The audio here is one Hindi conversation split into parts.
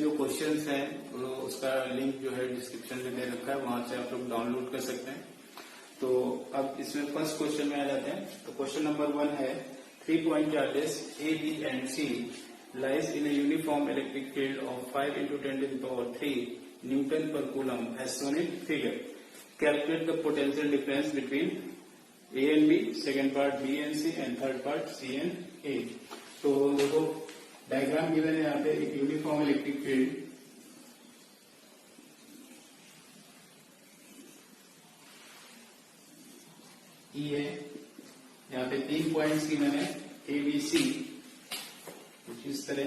जो क्वेश्चंस हैं वो उसका लिंक जो है डिस्क्रिप्शन में दे रखा है, वहां से आप लोग डाउनलोड कर सकते हैं। तो अब इसमें फर्स्ट क्वेश्चन में आ जाते हैं। तो क्वेश्चन नंबर 1 है 3 point charges A, B and C lies in a uniform electric field of 5 into 10 to the power 3 Newton per coulomb as shown in figure. Calculate the potential difference between A and B, second part B and C and third part C and A. तो देखो डायग्राम गिवन है यहाँ पे, एक यूनिफॉर्म इलेक्ट्रिक फील्ड E है, यहाँ पे 3 पॉइंट्स गिवन है A, B, C, कुछ इस तरह।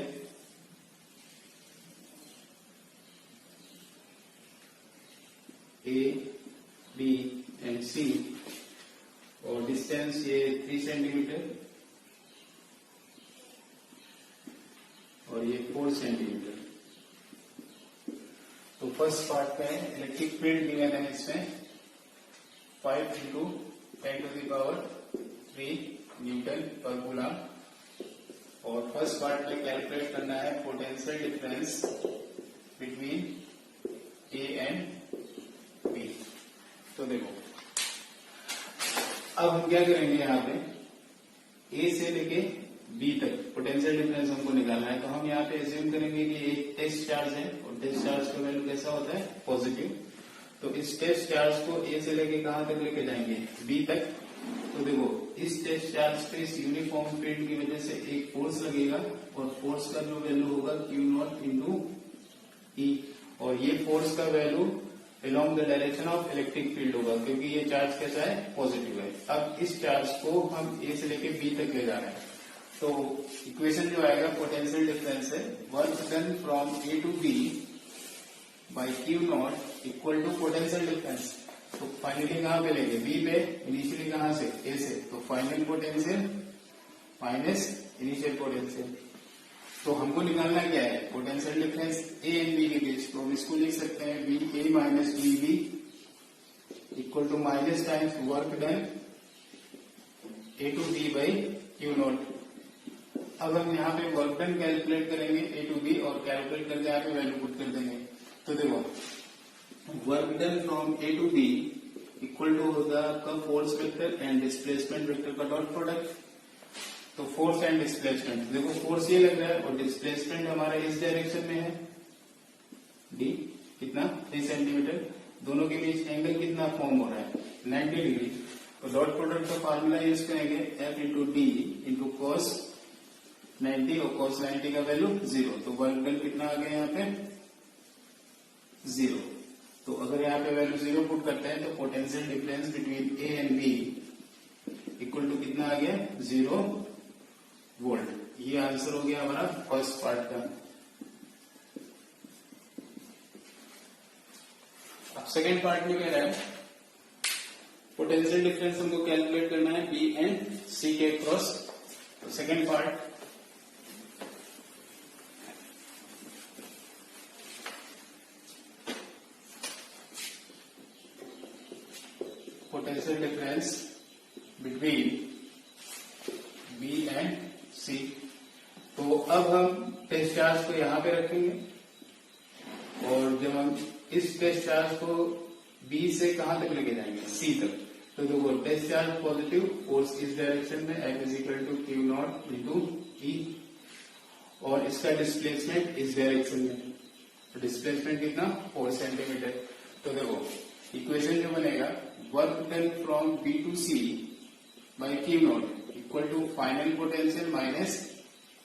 A, B एंड C और डिस्टेंस ये 3 सेंटीमीटर और ये 4 सेंटीमीटर। तो फर्स्ट पार्ट में इलेक्ट्रिक फील्ड गिवन है इसमें 5 into 10 to the power 3 Newton per coulomb. और फर्स्ट पार्ट में कैलकुलेट करना है potential difference between A and B। तो देखो अब हम क्या करेंगे, यहाँ पे A से लेके B तक पोटेंशियल डिफरेंस हमको निकालना है। तो हम यहाँ पे एज्यूम करेंगे कि एक टेस्ट चार्ज है और टेस्ट चार्ज का वैल्यू कैसा होता है, पॉजिटिव। तो इस टेस्ट चार्ज को A से लेके कहां तक लेके जाएंगे, B तक। तो देखो इस टेस्ट चार्ज पे इस यूनिफॉर्म फील्ड की वजह से एक फोर्स लगेगा और फोर्स का जो वैल्यू होगा Q0 इंटू E, और ये फोर्स का value along the direction of electric field होगा, क्योंकि ये चार्ज कैसा है, पॉजिटिव है। अब इस चार्ज को हम A से लेके B तक ले जा रहे हैं। तो इक्वेशन जो आएगा पोटेंशियल डिफरेंस है work done from A to B by Q0 equal to potential difference. तो फाइनली कहां पे लेंगे, B पे, इनिशियली कहां से, A से। तो final potential minus initial potential. तो हमको निकालना क्या है, potential difference A and B के बीच। तो हम इसको लिख सकते हैं BA माइनस BB equal to minus times work done A to B by Q0। अब हम यहाँ पे वर्क डन कैलकुलेट करेंगे A टू B और कैलकुलेट करके यहाँ पे वैल्यू पुट कर देंगे। तो देखो work done from A to B equal to होगा आपका force vector and displacement vector का डॉट प्रोडक्ट। तो फोर्स एंड डिस्प्लेसमेंट, देखो फोर्स ये लग रहा है और डिस्प्लेसमेंट हमारा इस डायरेक्शन में है D, कितना 3 सेंटीमीटर। दोनों के बीच एंगल कितना फॉर्म हो रहा है, 90 डिग्री। तो डॉट प्रोडक्ट का फॉर्मूला यूज करेंगे F into D into cos 90 और cos 90 का वैल्यू 0। तो वर्क डन कितना आ गया यहाँ पे 0। तो अगर यहाँ पे वैल्यू 0 पुट करते हैं तो potential difference between A and B equal to कितना आ गया, 0 वोल्ट। ये आंसर हो गया हमारा फर्स्ट पार्ट का। अब सेकेंड पार्ट में कह रहा है पोटेंशियल डिफरेंस हमको कैलकुलेट करना है B एंड C के क्रॉस। तो second part potential difference between B and C। तो अब हम टेस्ट चार्ज को यहां पे रखेंगे और जब हम इस टेस्ट चार्ज को B से कहां तक लेके जाएंगे, C तक। तो देखो टेस्ट चार्ज पॉजिटिव, फोर्स इस डायरेक्शन में F is equal to Q0 into E और इसका डिस्प्लेसमेंट इस डायरेक्शन में। तो डिस्प्लेसमेंट कितना, 4 सेंटीमीटर। तो देखो इक्वेशन जो बनेगा work done from B to C by Q0 equal to final potential minus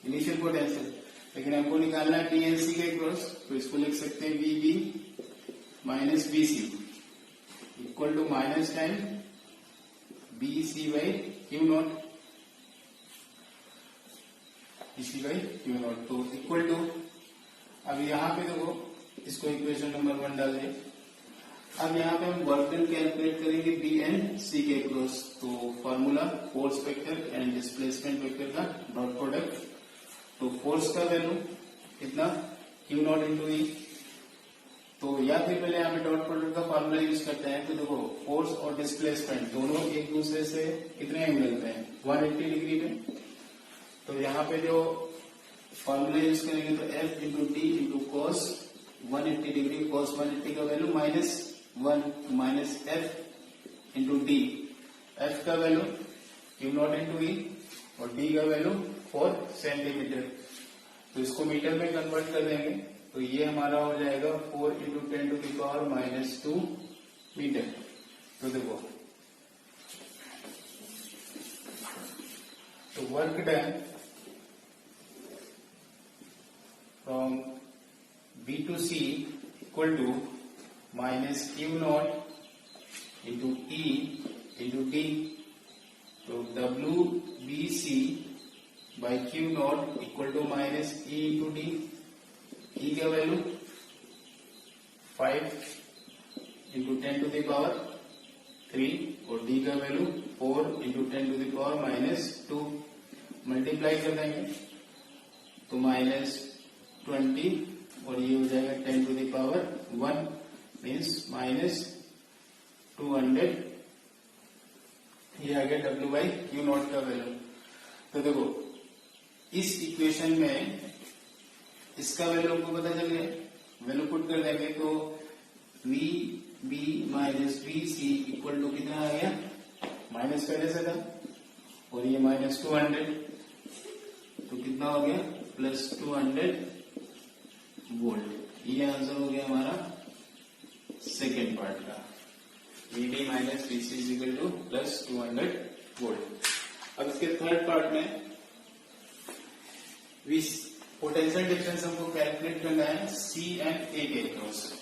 initial potential. लेकिन हमको निकालना है B एंड C के क्रॉस, तो इसको लिख सकते हैं BB minus BC equal to minus time BC by Q0 BC by Q0। तो इक्वल टू, अब यहाँ पे देखो इसको इक्वेशन नंबर 1 डाल दें। अब यहाँ पे हम वर्क डन कैलकुलेट करेंगे B एंड C के क्रॉस। तो formula force vector and displacement vector का डॉट प्रोडक्ट। तो फोर्स का वैल्यू कितना, Q0 इंटू E। तो या फिर पहले यहाँ पे डॉट प्रोडक्ट का फॉर्मूला यूज करते हैं। तो देखो फोर्स और डिस्प्लेसमेंट दोनों एक दूसरे से कितने एंगल पे हैं, 180 डिग्री पे। तो यहाँ पे जो फॉर्मूला यूज करेंगे तो F into T into cos 180 degree, cos 180 का value -1 minus F into D. F का वैल्यू क्यू नॉट इंटू ई और डी का वैल्यू 4 सेंटीमीटर। तो इसको मीटर में कन्वर्ट कर देंगे तो ये हमारा हो जाएगा 4 into 10 to the power -2 metre. तो देखो, तो work done from B to C equal to minus Q naught into E into D. तो WBC by Q naught equal to minus E into D. E का value 5 into 10 to the power 3 और D का वैल्यू 4 into 10 to the power -2। Multiply कर देंगे तो -20 और ये हो जाएगा 10 टू द पावर 1 मीन्स -200। ये आ गया W बाई क्यू नॉट का वैल्यू। तो देखो इस इक्वेशन में इसका वैल्यू हमको पता चल गया, वैल्यू पुट कर देंगे तो VB minus VC equal to कितना आ गया, माइनस पहले से था और ये -200 तो कितना हो गया +200 वोल्ट। ये आंसर हो गया हमारा सेकेंड पार्ट का, VB minus VC equal to +200 volt. अब इसके थर्ड पार्ट में पोटेंशियल डिफरेंस हमको कैलकुलेट करना है C एंड A के cross.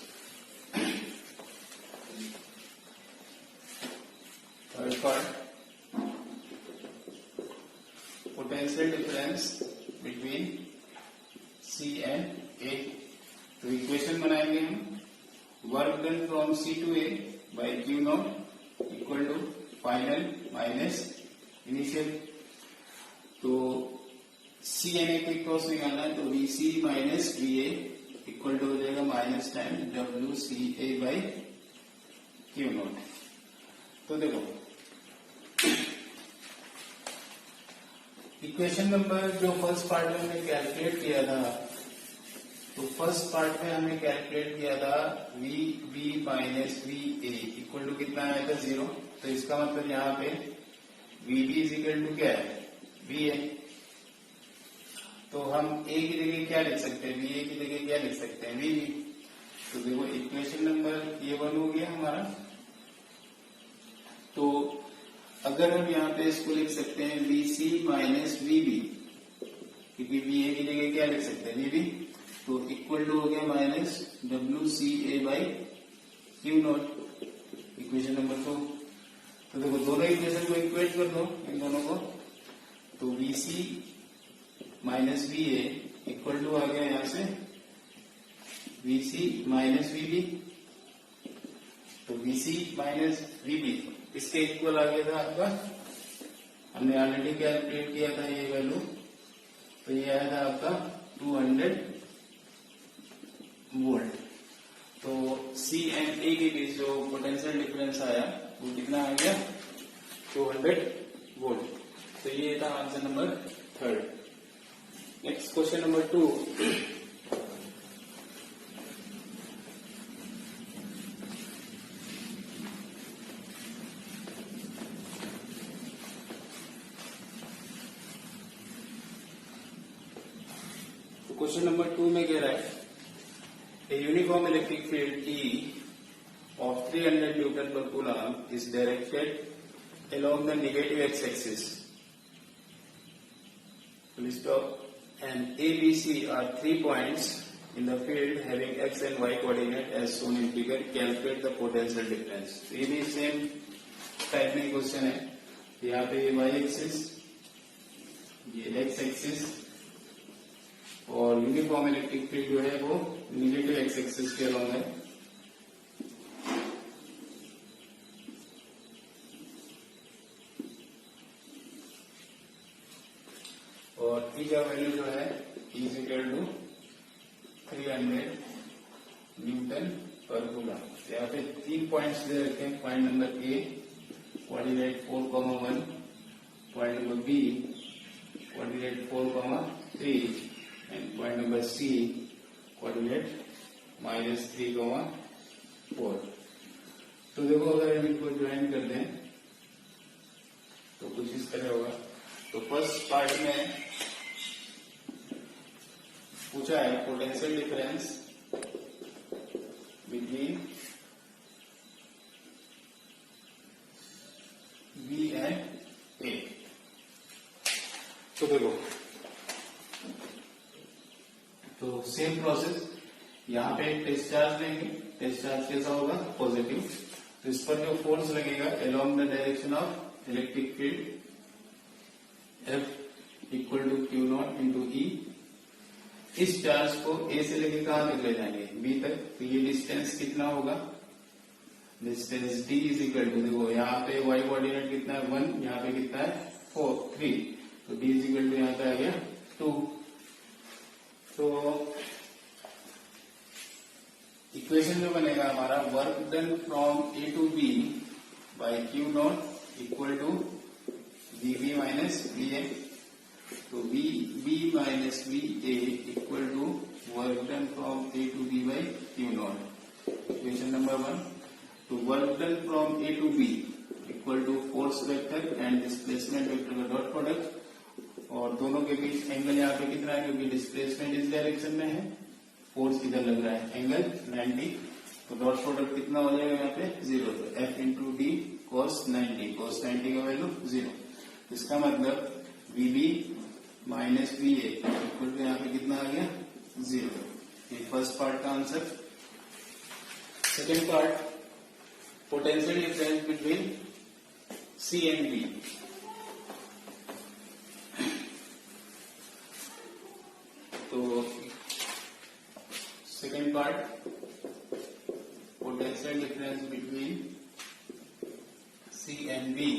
Third part, potential difference between C and A। तो इक्वेशन बनाएंगे हम, work done from C to A by Q naught equal to final minus initial. तो C एंड A के क्रॉस निकालना है तो VC minus VA equal to हो जाएगा minus time WCA by Q naught. तो देखो इक्वेशन नंबर जो फर्स्ट पार्ट में हमने कैलकुलेट किया था, तो फर्स्ट पार्ट में हमने कैलकुलेट किया था VB minus VA equal to कितना आया था 0। तो इसका मतलब यहाँ पे VB इज इक्वल टू क्या है, VA। तो हम A की जगह क्या लिख सकते हैं, VA की जगह क्या लिख सकते हैं, VB। तो देखो इक्वेशन नंबर ये 1 हो गया हमारा। तो अगर हम यहाँ पे इसको लिख सकते हैं VC माइनस VB, क्योंकि VA की जगह क्या लिख सकते हैं, VB। तो इक्वल टू हो गया minus WCA by Q naught, equation number 2। तो देखो दोनों इक्वेशन को इक्वेट कर दो इन दोनों को, तो VC minus VA equal to आ गया यहां से VC माइनस VB। तो VC माइनस VB इसके इक्वल आ गया था आपका, हमने ऑलरेडी कैलकुलेट किया था ये वैल्यू। तो ये आया था आपका 200 वोल्ट। तो C एंड A के बीच जो पोटेंशियल डिफरेंस आया वो कितना आ गया, 200 वोल्ट। तो ये था answer number 3। Next question number 2। Question number 2 में कह रहा है a uniform electric field E of 300 Newton per coulomb is directed along the negative x-axis. Full stop. And A, B, C are 3 points in the field having x and y coordinate as shown in figure. Calculate the potential difference. तो ये भी सेम टाइप में क्वेश्चन है। यहाँ पे ये y एक्सिस, ये x एक्सिस और यूनिफॉर्म इलेक्ट्रिक फील्ड जो है वो नेगेटिव x एक्सिस के अलोंग है। और E का वैल्यू जो है is equal to 300 newton per coulomb. यहाँ पे 3 पॉइंट्स दे रखे हैं। Point number A coordinate 4,1, point number B coordinate 4,3 and point number C coordinate -3,4। तो देखो अगर हम इनको ज्वाइन कर दें तो कुछ इस तरह होगा। तो फर्स्ट पार्ट में पूछा है potential difference between B and A. तो देखो, तो सेम प्रोसेस, यहाँ पे टेस्ट चार्ज लेंगे। टेस्ट चार्ज कैसा होगा? पॉजिटिव। तो इस पर जो फोर्स लगेगा along the direction of electric field F equal to q naught into E. इस चार्ज को ए से लेके कहां तक ले जाएंगे? बी तक। तो ये डिस्टेंस कितना होगा? Distance d is equal to, देखो यहाँ पे y कोऑर्डिनेट कितना है 1, यहाँ पे कितना है 3। तो d इज इक्वल टू यहाँ पे आ गया 2। तो इक्वेशन जो बनेगा हमारा, work done from A to B by q naught equal to VB minus V A. तो B minus V A equal to work done from A to B by q naught. Equation number 1। तो work done from A to B equal to force vector and displacement vector का डॉट प्रोडक्ट। और दोनों के बीच एंगल यहाँ पे कितना है? क्योंकि डिस्प्लेसमेंट इस डायरेक्शन में है, फोर्स इधर लग रहा है, एंगल 90। तो डॉट प्रोडक्ट कितना हो जाएगा यहाँ पे? 0। तो F into D cos 90, cos 90 का वैल्यू 0। इसका मतलब VB minus V A equal to यहाँ पे कितना आ गया? 0। ये फर्स्ट पार्ट का answer. Second part, potential difference between C and B. तो second part, potential difference between C and B.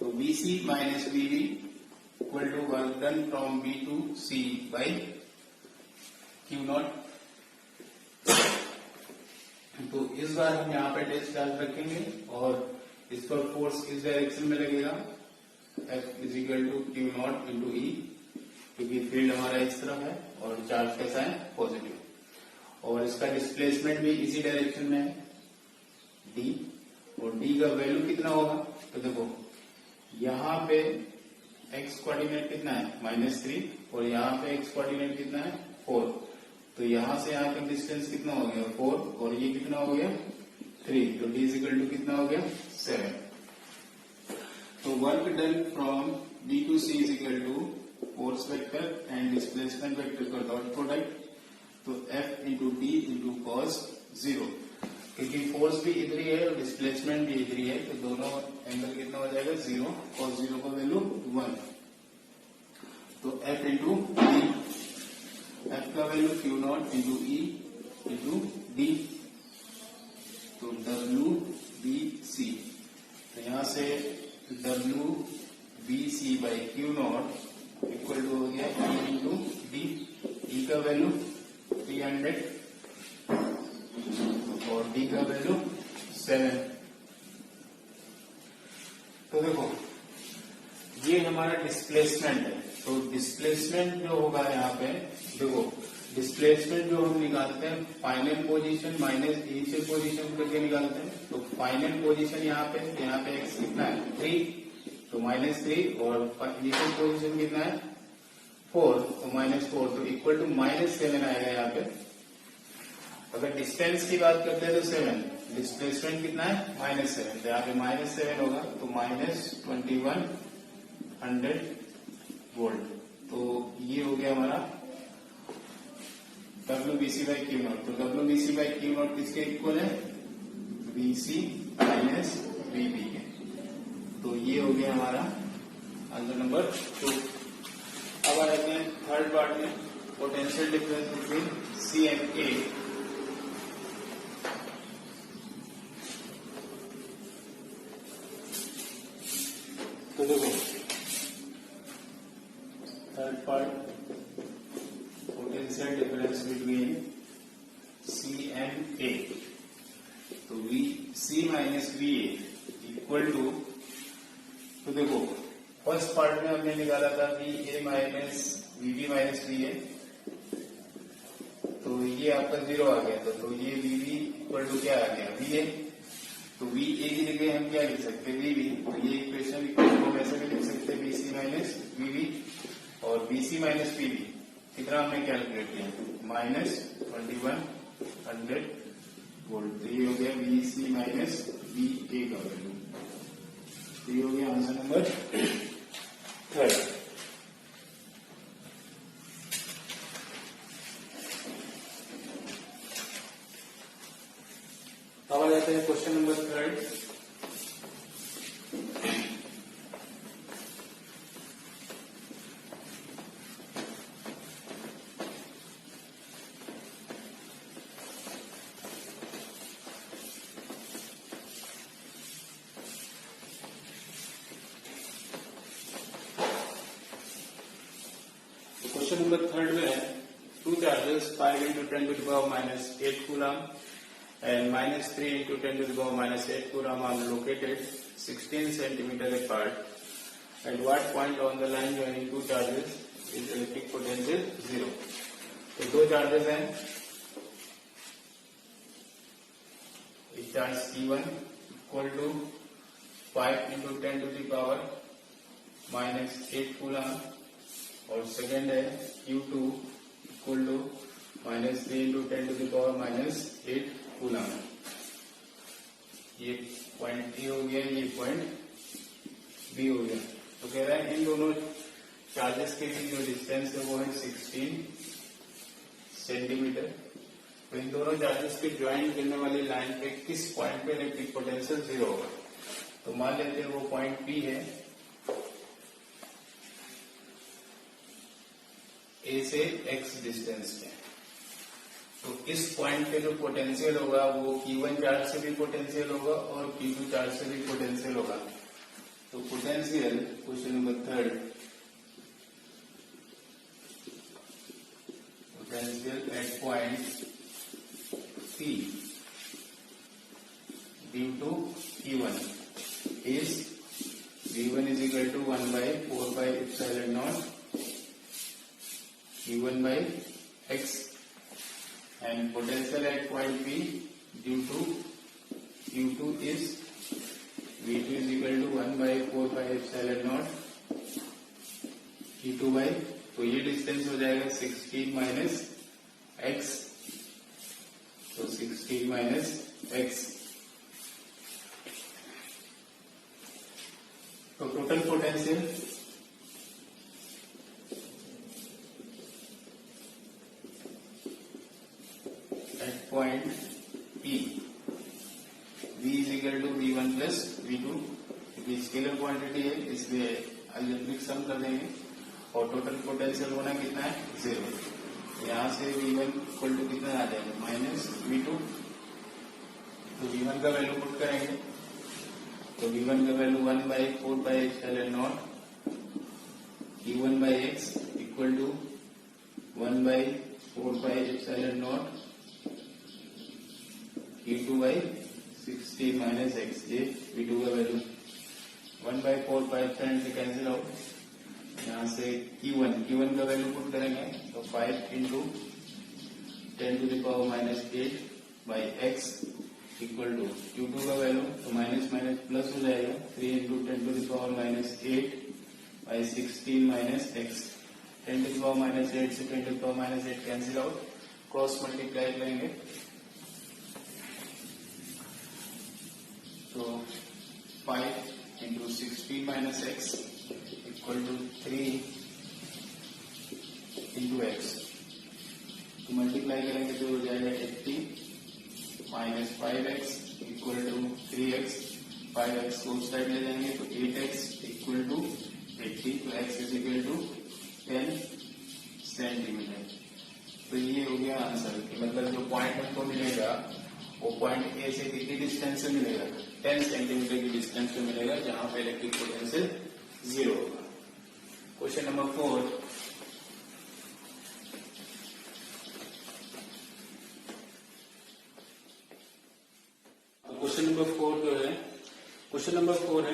तो BC minus BD equal to work done from B to C by Q naught. तो इस बार हम यहाँ पे टेस्ट चार्ज रखेंगे और इस पर फोर्स इस डायरेक्शन में लगेगा, F is equal to q naught into E, क्योंकि फील्ड हमारा इस तरफ है और चार्ज कैसा है? पॉजिटिव। और इसका डिस्प्लेसमेंट भी इसी डायरेक्शन में है D। और D का वैल्यू कितना होगा? तो देखो यहाँ पे x कोऑर्डिनेट कितना है? -3। और यहाँ पे x कोऑर्डिनेट कितना है? 4। तो यहाँ से यहाँ तक डिस्टेंस कितना हो गया? 4। और ये कितना हो गया? 3। तो d इज इक्वल टू कितना हो गया? 7। तो work done from B to C is equal to force vector and displacement vector का डॉट प्रोडक्ट। तो F into D into cos 0, क्योंकि फोर्स भी इधर ही है और डिस्प्लेसमेंट भी इधर ही है, तो दोनों एंगल कितना हो जाएगा? 0। cos 0 का वैल्यू 1। तो F इंटू डी, F का value Q naught into E into D. तो W बी सी, तो यहाँ से W B C by Q naught equal to हो गया E इंटू डी। ई का वैल्यू 300 और डी का वैल्यू 7। तो देखो ये हमारा डिस्प्लेसमेंट है। तो डिस्प्लेसमेंट जो होगा यहाँ पे, देखो डिस्प्लेसमेंट जो हम निकालते हैं final position minus initial position करके निकालते हैं। तो फाइनल पोजीशन यहाँ पे x कितना है? 3, तो -3। और इनिशियल पोजीशन कितना है? 4, तो -4। तो इक्वल टू -7 आएगा यहाँ पे। अगर डिस्टेंस की बात करते हैं तो 7, डिस्प्लेसमेंट कितना है? -7। तो यहाँ पे -7 होगा, तो -2100 वोल्ट। तो ये हो गया हमारा WBC बाई क्यू नॉट। तो WBC बाई क्यू नॉट किसके इक्वल है? BC माइनस BB के। तो ये हो गया हमारा आंसर नंबर 2। अब आ जाते हैं थर्ड पार्ट में, potential difference between C and A। तो देखो third part, potential difference between C and A। तो C minus VA equal to, तो देखो फर्स्ट पार्ट में हमने निकाला था VA minus VV minus V है, तो ये आपका 0 आ गया, तो ये वीवी इक्वल टू क्या आ गया, वी है। तो वी ए की जगह हम क्या लिख सकते हैं, वीवी। तो ये इक्वेशन को वैसे भी लिख सकते हैं बीसी माइनस वीवी, और बीसी माइनस वीवी कितना हमने कैलकुलेट किया, -2100 वोल्ट। तो ये हो गया बीसी माइनस वी ए का वैल्यू। तो ये हो गया आंसर नंबर 3। अब आ जाते हैं क्वेश्चन नंबर 3। क्वेश्चन नंबर 3 में है 2 charges 5 × 10⁻⁸ coulomb and -3 × 10⁻⁸ coulomb are located 16 centimeter apart. At what point on the line joining two charges is electric potential 0? तो दो चार्जेस हैं, एक charge Q1 equal to 5 × 10⁻⁸ coulomb, और सेकेंड है Q2 इक्वल टू -3 × 10⁻⁸ कूलम। ये पॉइंट ए हो गया, ये पॉइंट बी हो गया। तो कह रहा है इन दोनों चार्जेस के बीच जो डिस्टेंस है वो है 16 सेंटीमीटर। तो इन दोनों चार्जेस के ज्वाइन करने वाली लाइन पे किस पॉइंट पे इलेक्ट्रिक पोटेंशियल 0 होगा। तो मान लेते हैं वो पॉइंट पी है, ए से एक्स डिस्टेंस पे। तो इस पॉइंट पे जो पोटेंशियल होगा वो Q1 चार्ज से भी पोटेंशियल होगा और Q2 चार्ज से भी पोटेंशियल होगा। तो potential question number 3, potential at point P due to Q1 is V1 = 1/4πε0 Q1/x, and potential at point P due to Q2 is V2 = 1/4πε0 Q2/, तो ये डिस्टेंस हो जाएगा 16 - x, तो 16 - x। तो total potential point P V = V1 + V2, क्योंकि स्केलर क्वांटिटी है इसलिए अलजेब्रिक सम कर देंगे, और टोटल पोटेंशियल होना कितना है 0। यहाँ से V1 इक्वल टू कितना आ जाएगा -V2। तो V1 का वैल्यू पुट करेंगे, तो V1 का value 1/4πε0 Q1/x equal to 1/4πε0 Q2/16 - x। ये V2 का वैल्यू 1/4π से कैंसिल आउट। यहाँ से Q1 का वैल्यू पुट करेंगे, तो 5 × 10⁻⁸ x इक्वल टू Q2 का वैल्यू, तो माइनस माइनस प्लस हो जाएगा 3 × 10⁻⁸/16 - x। 10⁻⁸ से 10⁻⁸ कैंसिल आउट, क्रॉस मल्टीप्लाई करेंगे, तो 5 × 16 - x इक्वल टू 3 × x। तो मल्टीप्लाई करेंगे तो हो जाएगा 80 - 5x equal to 3x। 5x को उस साइड ले जाएंगे तो 8x इक्वल टू 80। तो x = 10 सेंटीमीटर। तो ये हो गया आंसर, कि मतलब जो पॉइंट हमको मिलेगा वो पॉइंट ए से कितनी डिस्टेंस से मिलेगा, 10 सेंटीमीटर की डिस्टेंस पे मिलेगा, जहां पे इलेक्ट्रिक पोटेंशियल 0 होगा। क्वेश्चन नंबर 4, क्वेश्चन नंबर 4 जो है क्वेश्चन नंबर 4 है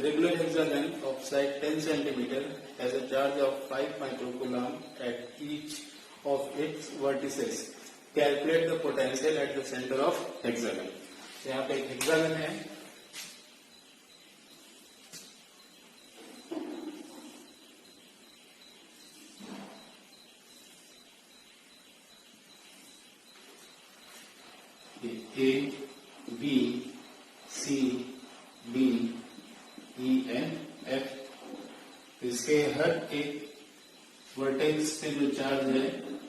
regular hexagon of side 10 centimetre has a charge of 5 microcoulomb at each of its vertices calculate the potential at the centre of hexagon. यहाँ पे एक हेक्सागन है, A B C D E and F. इसके हर एक वर्टेक्स पे जो चार्ज है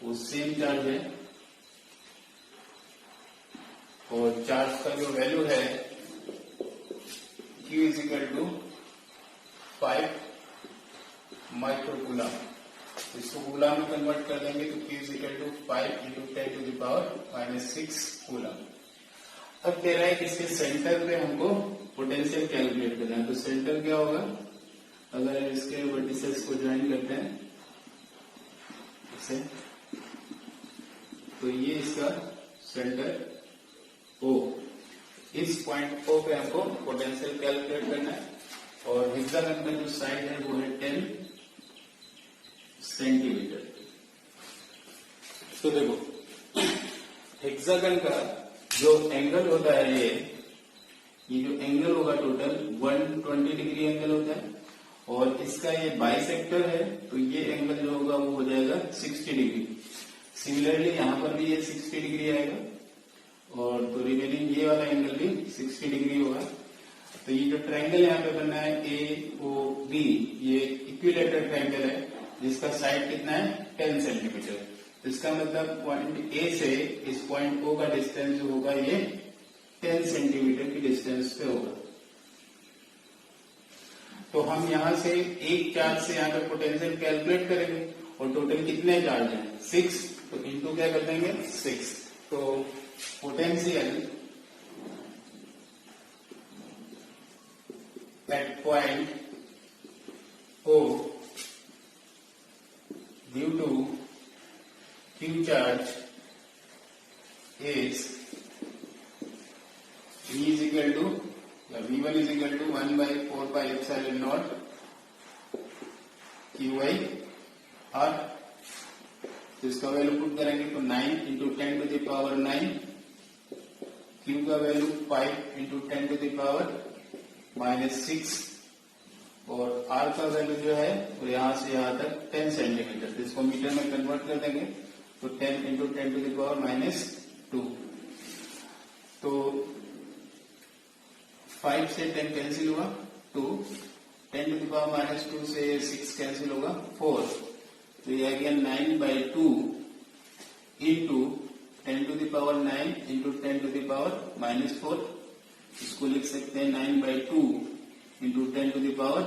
वो सेम चार्ज है और चार्ज का जो वैल्यू है Q is equal to 5 microcoulomb. इसको कूलम में कन्वर्ट कर देंगे तो Q is equal to 5 into 10 to the power -6 coulomb. अब कह रहा है कि इसके सेंटर पे हमको पोटेंशियल कैलकुलेट करना है। तो सेंटर क्या होगा, अगर हम इसके वर्टिसेस को ज्वाइन करते हैं इसे, तो ये इसका सेंटर O, इस पॉइंट O पे हमको पोटेंशियल कैलकुलेट करना है। और हेक्सागन का जो साइड है वो है 10 सेंटीमीटर। तो देखो हेक्सागन का जो एंगल होता है ये जो एंगल होगा टोटल 120 डिग्री एंगल होता है और इसका ये बाइसेक्टर है तो ये एंगल जो होगा वो हो जाएगा 60 डिग्री। सिमिलरली यहाँ पर भी ये 60 डिग्री आएगा और तो रिमेनिंग ये वाला एंगल भी 60 डिग्री होगा। तो ये जो ट्रायंगल यहाँ पे बनना है AOB, ये इक्विलेटरल ट्रायंगल है जिसका साइड कितना है 10 सेंटीमीटर। तो इसका मतलब पॉइंट A से इस पॉइंट O का डिस्टेंस जो होगा ये 10 सेंटीमीटर की डिस्टेंस पे होगा। तो हम यहां से एक चार्ज से यहाँ पे पोटेंशियल कैलकुलेट करेंगे और टोटल कितने चार्ज हैं 6, तो इनटू क्या कर देंगे 6। तो potential at point O due to Q charge is V is equal to V1 is equal to 1 by 4 pi epsilon naught QI R। तो इसका वैल्यू पुट करेंगे तो 9 into 10 to the power 9, Q का value 5 into 10 to the power -6 और R का वैल्यू जो है वो यहाँ से यहाँ तक 10 सेंटीमीटर। तो इसको मीटर में कन्वर्ट कर देंगे तो 10 इंटू 10 टू द पावर -2। तो 5 से 10 कैंसिल हुआ 2, 10 टू द पावर -2 से 6 कैंसिल होगा 4। तो ये आ गया 9 by 2 into 10 to the power 9 into 10 to the power -4। इसको लिख सकते हैं 9 by 2 into 10 to the power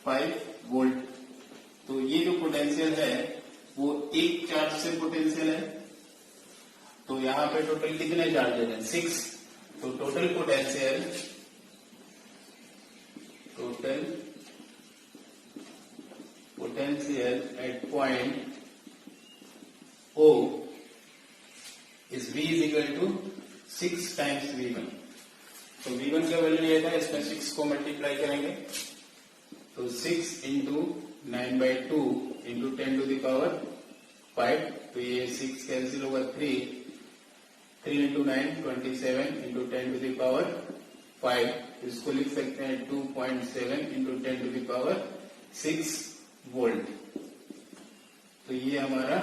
5 volt. तो ये जो पोटेंशियल है वो एक चार्ज से पोटेंशियल है। तो यहाँ पे टोटल कितने चार्जेस हैं 6। तो total potential at point O is V is equal to 6 times V1। तो V1 का वैल्यू ये था, इसमें 6 को मल्टीप्लाई करेंगे तो 6 into 9 by 2 into 10 to the power 5। तो ये 6 कैंसिल होगा 3 into 9 27 into 10 to the power 5। इसको लिख सकते हैं 2.7 into 10 to the power 6 volt. तो ये हमारा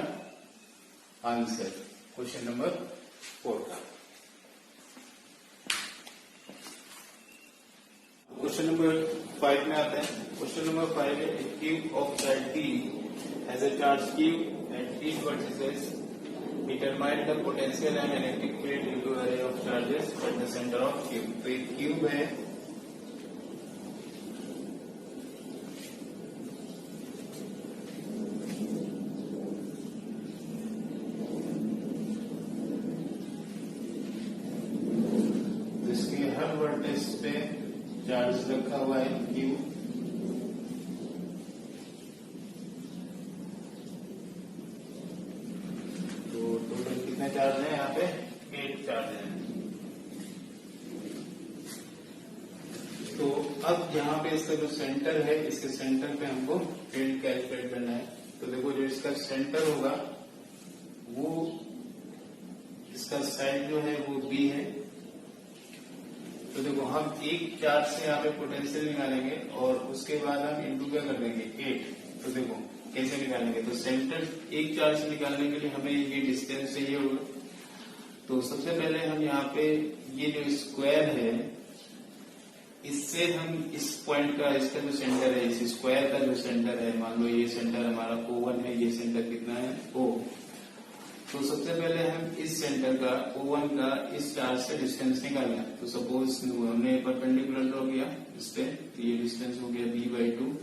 आंसर क्वेश्चन नंबर 4 का। क्वेश्चन नंबर 5 में आते हैं। क्वेश्चन नंबर 5 है cube of side D has a charge Q at each vertices. Determine the potential and electric field due to array of charges at the center of cube. तो एक क्यूब है जिसके हर वर्टेक्स पे चार्ज रखा हुआ है Q। चार्ज है यहाँ पे 8 चार्ज है। अब यहाँ पे इसका जो सेंटर है, इसके सेंटर पे हमको फील्ड कैलकुलेट करना है। तो देखो जो इसका सेंटर होगा वो, इसका साइड जो है वो बी है। तो देखो हम एक चार्ज से यहाँ पे पोटेंशियल निकालेंगे और उसके बाद हम इंटू क्या कर देंगे 8। तो देखो कैसे निकालेंगे, तो सेंटर एक चार्ज से निकालने के लिए हमें ये डिस्टेंस चाहिए होगा। तो सबसे पहले हम यहाँ पे ये जो स्क्वायर है, इससे हम इस पॉइंट का, इसका जो सेंटर है, इस स्क्वायर का जो सेंटर है, मान लो ये सेंटर हमारा O1 है, ये सेंटर कितना है O। तो सबसे पहले हम इस सेंटर का O1 का इस चार्ज से डिस्टेंस निकालना है। तो सपोज हमने परपेंडिकुलर ड्रॉ किया इस पे, तो ये डिस्टेंस हो गया b/2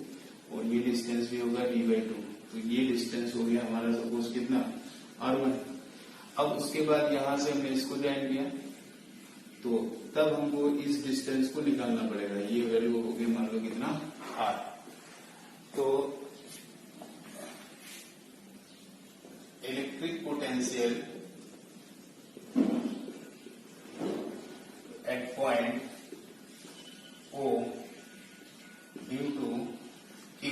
और ये डिस्टेंस भी होगा b/2। तो ये डिस्टेंस हो गया हमारा सपोज कितना r1। अब उसके बाद यहां से हमने इसको ज्वाइन किया, तो तब हमको इस डिस्टेंस को निकालना पड़ेगा। ये वैल्यू होगी मान लो कितना r। तो electric potential at point O due to Q।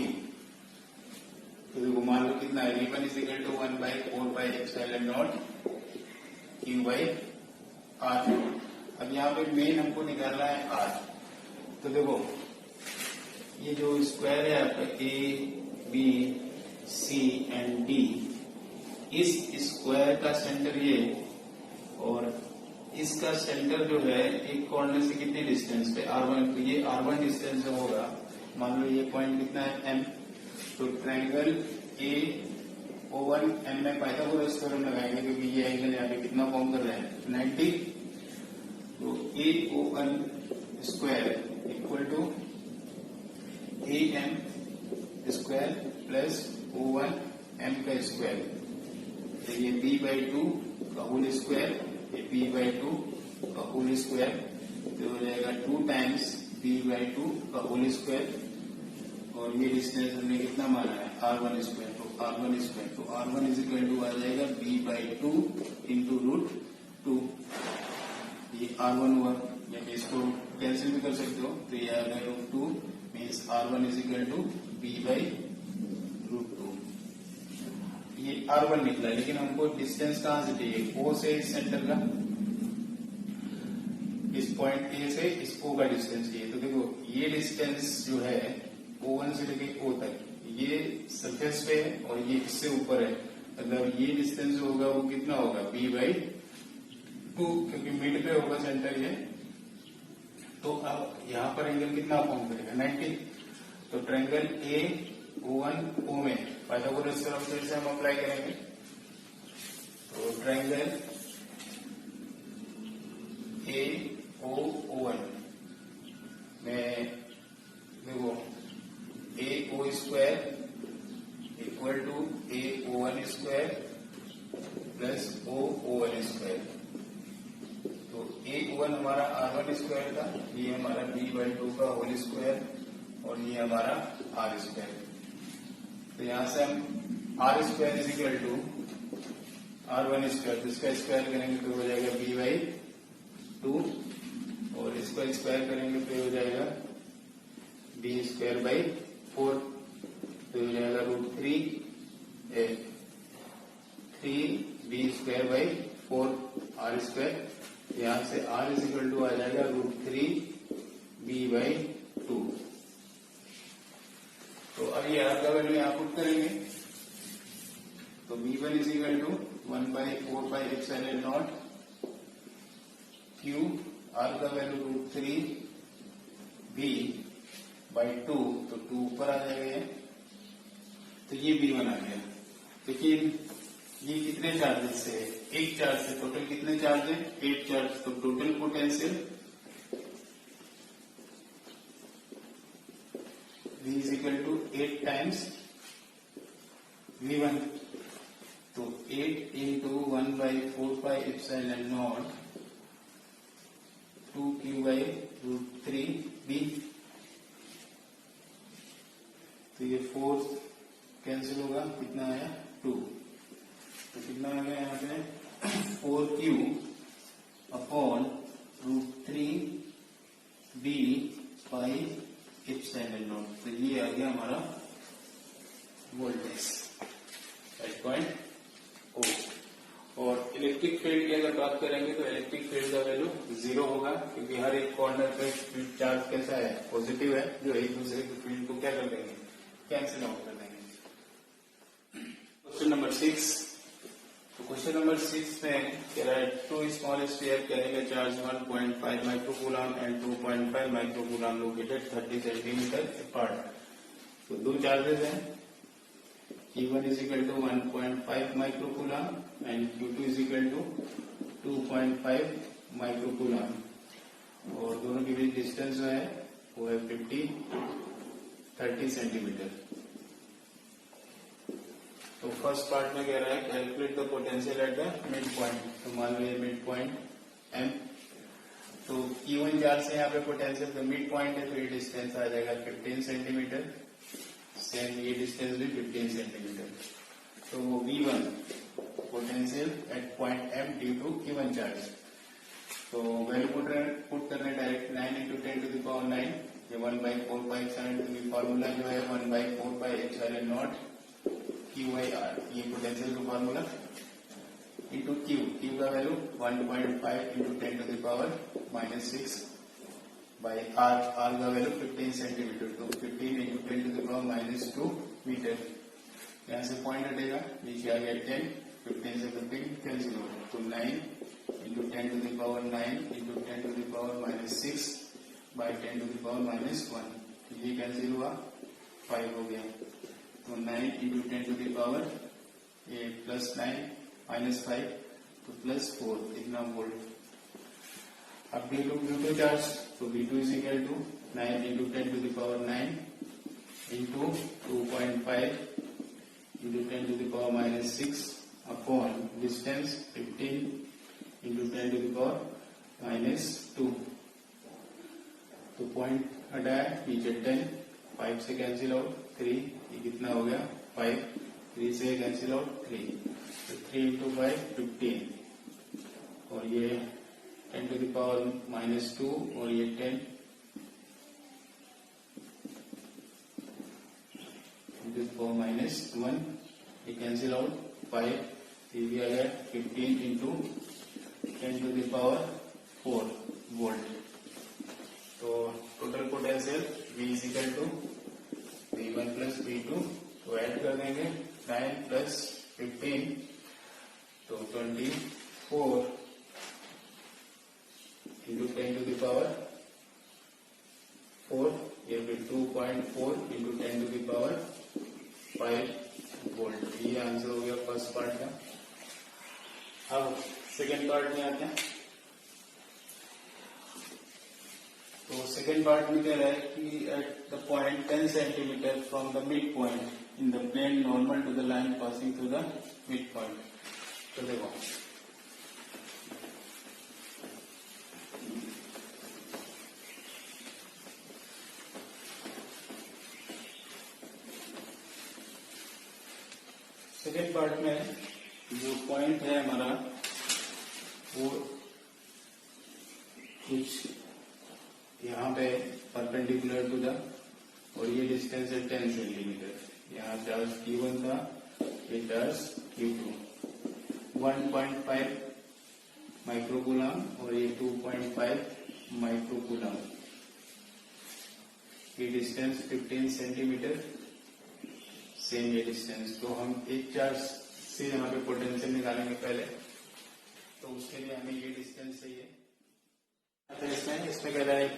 तो देखो मान लो कितना है, V1 = 1/4πε0 Q/r। अब यहाँ पे मेन हमको निकालना है R। तो देखो ये जो स्क्वायर है आपका A, B, C and D, इस स्क्वायर का सेंटर ये और इसका सेंटर जो है एक कॉर्नर से कितने डिस्टेंस पे R1। तो ये R1 डिस्टेंस जो होगा, मान लो ये पॉइंट कितना है M। तो ट्रायंगल AO1 M में पाइथागोरस थ्योरम लगाएंगे, क्योंकि ये एंगल यहाँ पे कितना फॉर्म कर रहा है 90। तो AO1 square equal to AM square plus O1 M का स्क्वायर। तो ये b/2 का होल स्क्वायर, ये b/2 का होल स्क्वायर, तो हो जाएगा 2 टाइम्स b/2 का होल स्क्वायर। और ये डिस्टेंस हमने कितना माना है r1 स्क्वायर। तो r1 स्क्वायर, तो r1 = आ जाएगा b/2 इंटू √2। ये r1 हुआ, या इसको कैंसिल भी कर सकते हो, तो ये आ गया √2 मीन्स r1 = b/√2। ये R1 निकला, लेकिन हमको डिस्टेंस कहां से चाहिए, O से इस सेंटर का, इस पॉइंट A से इस O का डिस्टेंस चाहिए। तो देखो ये डिस्टेंस जो है O1 से लेके O तक, ये सरफेस पे है और ये इससे ऊपर है। मतलब ये डिस्टेंस जो होगा वो कितना होगा b/2, क्योंकि मिड पे होगा सेंटर ये। तो अब यहाँ पर एंगल कितना फॉर्म करेगा 90। तो ट्रायंगल AO1 O में पाइथागोरस थ्योरम फिर से हम अप्लाई करेंगे। तो ट्रायंगल AO1 में देखो AO square equal to AO1 square plus OO1 square. तो AO1 हमारा R1 स्क्वायर था, ये हमारा b/2 का होल स्क्वायर और ये हमारा R स्क्वायर। तो यहां से हम R स्क्वायर = R1 स्क्वायर, इसका स्क्वायर करेंगे तो हो जाएगा b/2 और इसका स्क्वायर करेंगे तो हो जाएगा b²/4। तो हो जाएगा √3b²/4 R स्क्वायर। यहां से R = आ जाएगा √3b/2। तो अब ये R का वैल्यू यहाँ पुट करेंगे। तो B1 = 1/4πε0 Q, R का वैल्यू √3b/2, तो 2 ऊपर आ जाएगा। तो ये B1 आ गया। लेकिन ये कितने चार्जेस से, एक चार्ज से, टोटल कितने चार्ज है 8 चार्ज। तो total potential V = 8 times V1। तो 8 × 1/4πε0 2Q/√3b। तो ये 4 कैंसिल होगा, कितना आया 2। तो कितना आ गया यहाँ पे 4Q/√3b/2। गया हमारा वोल्टेज एट पॉइंट ओ। और इलेक्ट्रिक फील्ड की अगर बात करेंगे तो इलेक्ट्रिक फील्ड का वैल्यू 0 होगा, क्योंकि हर एक कॉर्नर पे चार्ज कैसा है, पॉजिटिव है, जो एक दूसरे की फील्ड को क्या कर देंगे, कैंसिल आउट कर देंगे। Question number 6। तो क्वेश्चन नंबर 6 में कह रहा है two small sphere carrying a charge 1.5 microcoulomb and 2.5 microcoulomb located 30 centimetre apart. तो दो चार्जेस हैं, Q1 is equal to 1.5 microcoulomb and Q2 is equal to 2.5 microcoulomb, और दोनों के बीच डिस्टेंस जो है वो है 30 सेंटीमीटर। तो फर्स्ट पार्ट में कह रहा है calculate the potential at the mid point. तो मान लो ये मिड पॉइंट M, तो Q1 चार्ज से यहाँ पे पोटेंशियल तो मिड पॉइंट है, तो ये डिस्टेंस आ जाएगा 15 सेंटीमीटर, सेम ये डिस्टेंस भी 15 सेंटीमीटर। तो वो V1 potential at point M due to Q1 charge. तो वैल्यू पुट करने direct 9 into 10 to the power 9, ये 1/4/7 फॉर्मूला जो है 1/4/ε0 QIR, ये पोटेंशियल का फॉर्मूला इंटू Q का value 1.5 into 10 to the power -6 by R का वैल्यू 15 सेंटीमीटर, तो 15 into 10 to the power -2 metre. यहाँ से पॉइंट हटेगा, नीचे आ गया 10, 15 से 15 कैंसिल हो गया, तो 9 into 10 to the power 9 into 10 to the power -6 by 10 to the power -1, ये कैंसिल हुआ, 5 हो गया। तो 9 इंटू 10 टू द पावर ये +9 -5 तो +4, इतना वोल्ट। अब V2 चार्ज, तो V2 is equal to 9 into 10 to the power 9 into 2.5 into 10 to the power -6 upon distance 15 into 10 to the power -2। तो पॉइंट हटाया, नीचे 10, 5 से कैंसिल आउट 3, ये कितना हो गया 5, 3 से कैंसिल आउट 3, तो 3 इंटू 5 15, और ये 10 टू द पावर -2 और ये 10 टू द पावर -1, ये कैंसिल आउट 5, ये भी आ गया 15 into 10 to the power 4 volt. तो total potential V is equal to V1 plus V2, तो ऐड कर देंगे 9 प्लस 15, तो 24 इंटू 10 टू द पावर 4, ये फिर 2.4 into 10 to the power 5 volt. ये आंसर हो गया फर्स्ट पार्ट का। अब सेकेंड पार्ट में आते हैं। तो सेकेंड पार्ट में कह रहा है कि at the point 10 centimetre from the mid point in the plane normal to the line passing through the mid point. तो देखो सेकेंड पार्ट में जो पॉइंट है हमारा वो कुछ यहाँ पे परपेंडिकुलर टू द, और ये डिस्टेंस है 10 सेंटीमीटर। यहाँ चार्ज Q1 था, ये चार्ज Q2, 1.5 माइक्रोकूलम और ये 2.5 माइक्रोकूलम। ये डिस्टेंस 15 सेंटीमीटर, सेम ये डिस्टेंस। तो हम एक चार्ज से यहाँ पे पोटेंशियल निकालेंगे पहले, तो उसके लिए हमें ये डिस्टेंस चाहिए। इसमें कह रहा है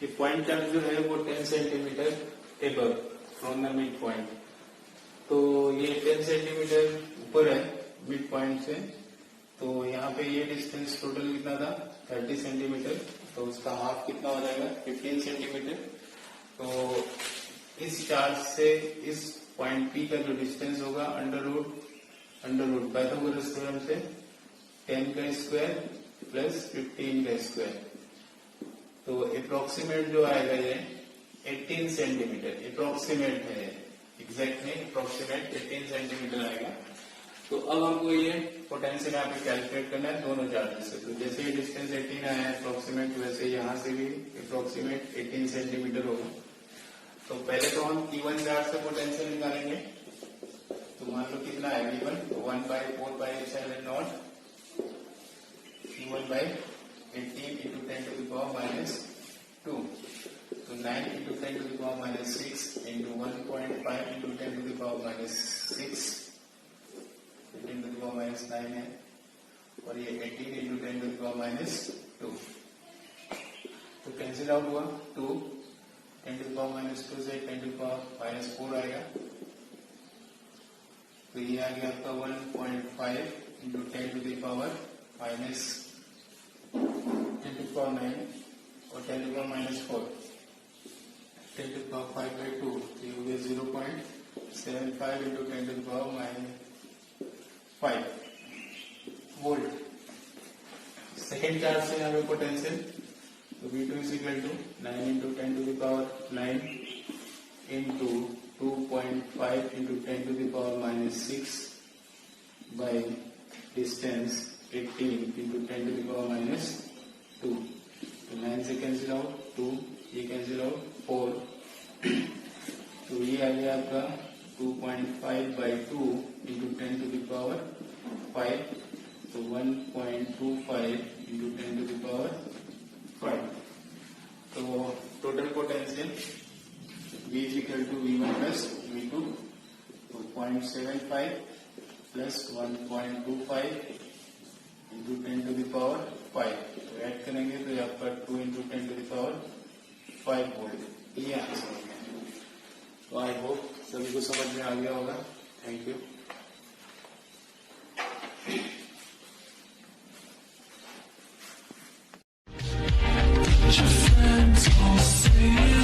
कि पॉइंट चार्ज जो है वो 10 centimetre above from the mid point. तो ये 10 सेंटीमीटर ऊपर है मिड पॉइंट से, तो यहाँ पे ये डिस्टेंस टोटल कितना था 30 सेंटीमीटर, तो उसका हाफ कितना हो जाएगा 15 सेंटीमीटर। तो इस चार्ज से इस पॉइंट P का जो डिस्टेंस होगा अंडर रूट पाइथागोरस थ्योरम से 10 का स्क्वायर प्लस 15 का स्क्वायर, तो अप्रोक्सीमेट जो आएगा ये 18 सेंटीमीटर। अप्रोक्सीमेट है, एग्जैक्ट नहीं, अप्रोक्सीमेट 18 सेंटीमीटर आएगा। तो अब हमको ये पोटेंशियल यहाँ पे कैलकुलेट करना है दोनों चार्जेस से। तो जैसे ये डिस्टेंस 18 आया है अप्रोक्सीमेट, वैसे यहाँ से भी अप्रोक्सीमेट 18 सेंटीमीटर होगा। तो पहले तो हम T1 चार्ज से पोटेंशियल निकालेंगे। तो मान लो कितना है V1, तो 1/4πε0 Q1 by 18 into 10 to the power minus 2. तो 9 into 10 to the power minus 6 into 1.5 into 10 to the power minus 6, 10 to the power minus 9 है, और ये 18 into 10 to the power minus 2. तो कैंसिल आउट हुआ 2, 10 to the power minus 2 से 10 to the power minus 4 आएगा, तो ये आ गया आपका 1.5 into 10 to the power minus 10 to the power 9 और 10 to the power minus 4, 10 to the power 5/2, तो ये हो गया 0.75 into 10 to the power minus 5 volt. Second charge से यहाँ पे पोटेंशियल, तो V2 is equal to 9 into 10 to the power 9 into 2.5 into 10 to the power minus 6 by distance 18 into 10 to the power minus 2. तो 9 से कैंसिल आउट 2, ये कैंसिल आउट 4, तो ये आ गया आपका 2.5/2 into 10 to the power 5, तो 1.25 into 10 to the power 5. तो total potential V is equal to V1 plus V2, तो 0.75 plus 1.25 into 10 to the power 5, तो ऐड करेंगे तो यहाँ पर 2 into 10 to the power 5 volt, ये आंसर हो गया। तो आई होप सभी को समझ में आ गया होगा। Thank you. Your friends all say